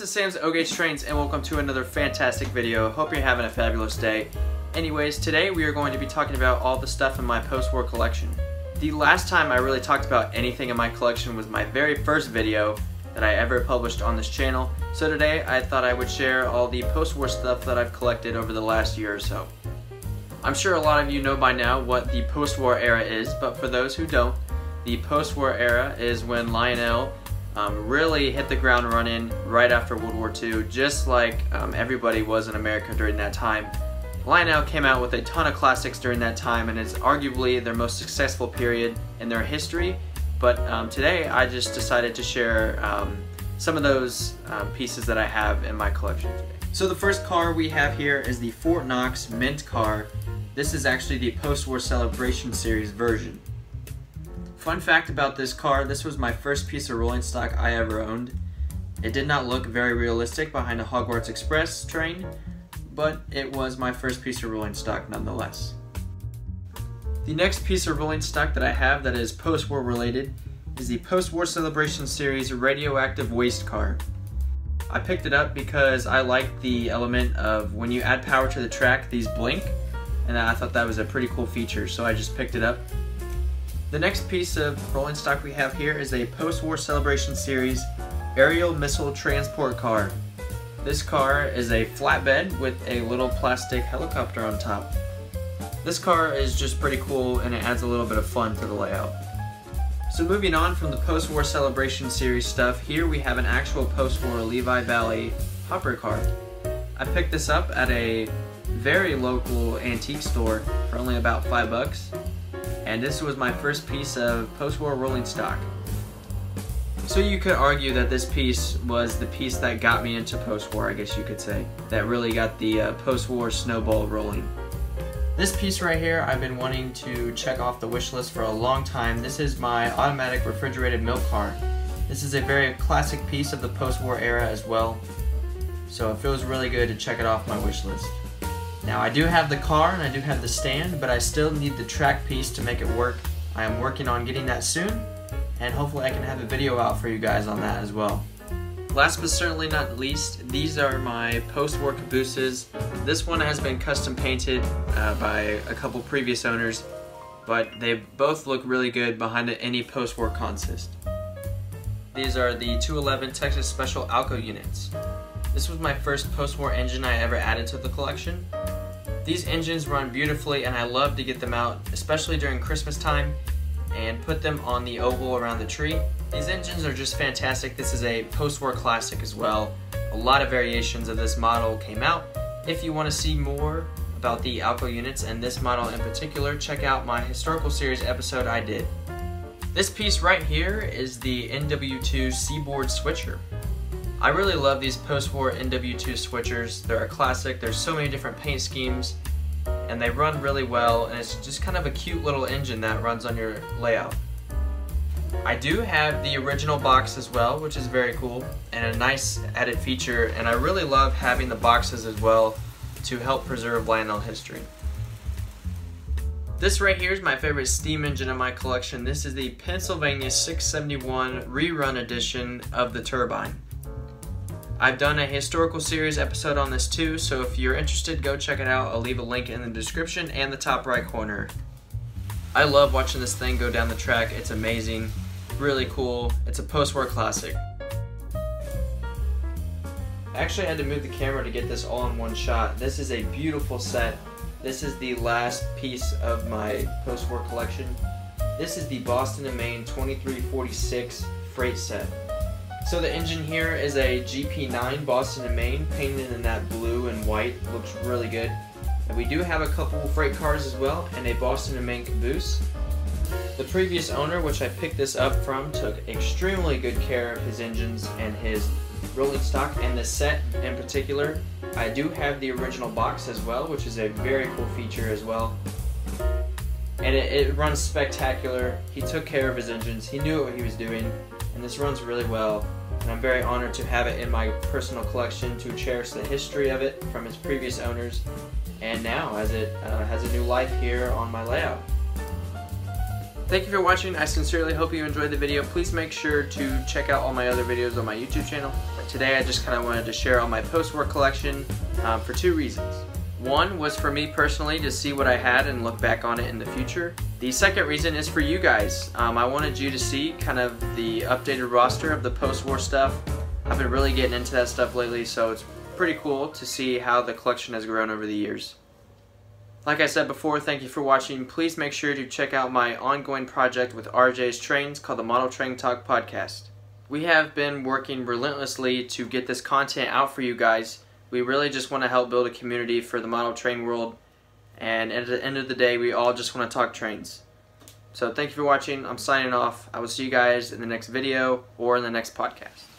this is Sam's O-Gauge Trains and welcome to another fantastic video. Hope you're having a fabulous day. Anyways, today we are going to be talking about all the stuff in my post-war collection. The last time I really talked about anything in my collection was my very first video that I ever published on this channel. So today I thought I would share all the post-war stuff that I've collected over the last year or so. I'm sure a lot of you know by now what the post-war era is, but for those who don't, the post-war era is when Lionel really hit the ground running right after World War II, just like everybody was in America during that time. Lionel came out with a ton of classics during that time, and it's arguably their most successful period in their history. But today I just decided to share some of those pieces that I have in my collection today. So the first car we have here is the Fort Knox Mint car. This is actually the post-war celebration series version. Fun fact about this car, this was my first piece of rolling stock I ever owned. It did not look very realistic behind a Hogwarts Express train, but it was my first piece of rolling stock nonetheless. The next piece of rolling stock that I have that is post-war related is the post-war celebration series radioactive waste car. I picked it up because I like the element of when you add power to the track, these blink, and I thought that was a pretty cool feature, so I just picked it up. The next piece of rolling stock we have here is a post-war celebration series aerial missile transport car. This car is a flatbed with a little plastic helicopter on top. This car is just pretty cool and it adds a little bit of fun to the layout. So moving on from the post-war celebration series stuff, here we have an actual post-war Lehigh Valley hopper car. I picked this up at a very local antique store for only about $5. And this was my first piece of post-war rolling stock. So you could argue that this piece was the piece that got me into post-war, I guess you could say. That really got the post-war snowball rolling. This piece right here, I've been wanting to check off the wish list for a long time. This is my automatic refrigerated milk car. This is a very classic piece of the post-war era as well. So it feels really good to check it off my wish list. Now I do have the car and I do have the stand, but I still need the track piece to make it work. I am working on getting that soon, and hopefully I can have a video out for you guys on that as well. Last but certainly not least, these are my post-war cabooses. This one has been custom painted by a couple previous owners, but they both look really good behind any post-war consist. These are the 211 Texas Special Alco units. This was my first post-war engine I ever added to the collection. These engines run beautifully and I love to get them out, especially during Christmas time, and put them on the oval around the tree. These engines are just fantastic. This is a post-war classic as well. A lot of variations of this model came out. If you want to see more about the Alco units and this model in particular, check out my historical series episode I did. This piece right here is the NW2 Seaboard Switcher. I really love these post-war NW2 switchers. They're a classic. There's so many different paint schemes and they run really well, and it's just kind of a cute little engine that runs on your layout. I do have the original box as well, which is very cool and a nice added feature, and I really love having the boxes as well to help preserve Lionel history. This right here is my favorite steam engine in my collection. This is the Pennsylvania 671 rerun edition of the turbine. I've done a historical series episode on this too, so if you're interested, go check it out. I'll leave a link in the description and the top right corner. I love watching this thing go down the track. It's amazing, really cool. It's a post-war classic. I actually had to move the camera to get this all in one shot. This is a beautiful set. This is the last piece of my post-war collection. This is the Boston and Maine 2346 freight set. So the engine here is a GP9 Boston and Maine, painted in that blue and white. Looks really good. And we do have a couple freight cars as well, and a Boston and Maine caboose. The previous owner, which I picked this up from, took extremely good care of his engines and his rolling stock, and the set in particular. I do have the original box as well, which is a very cool feature as well. And it runs spectacular. He took care of his engines. He knew what he was doing. And this runs really well, and I'm very honored to have it in my personal collection, to cherish the history of it from its previous owners, and now as it has a new life here on my layout. Thank you for watching. I sincerely hope you enjoyed the video. Please make sure to check out all my other videos on my YouTube channel. But today I just kind of wanted to share all my post-war collection for two reasons. One was for me personally to see what I had and look back on it in the future. The second reason is for you guys. I wanted you to see kind of the updated roster of the post-war stuff. I've been really getting into that stuff lately, so it's pretty cool to see how the collection has grown over the years. Like I said before, thank you for watching. Please make sure to check out my ongoing project with RJ's Trains called the Model Train Talk Podcast. We have been working relentlessly to get this content out for you guys. We really just want to help build a community for the model train world, and at the end of the day, we all just want to talk trains. So thank you for watching. I'm signing off. I will see you guys in the next video or in the next podcast.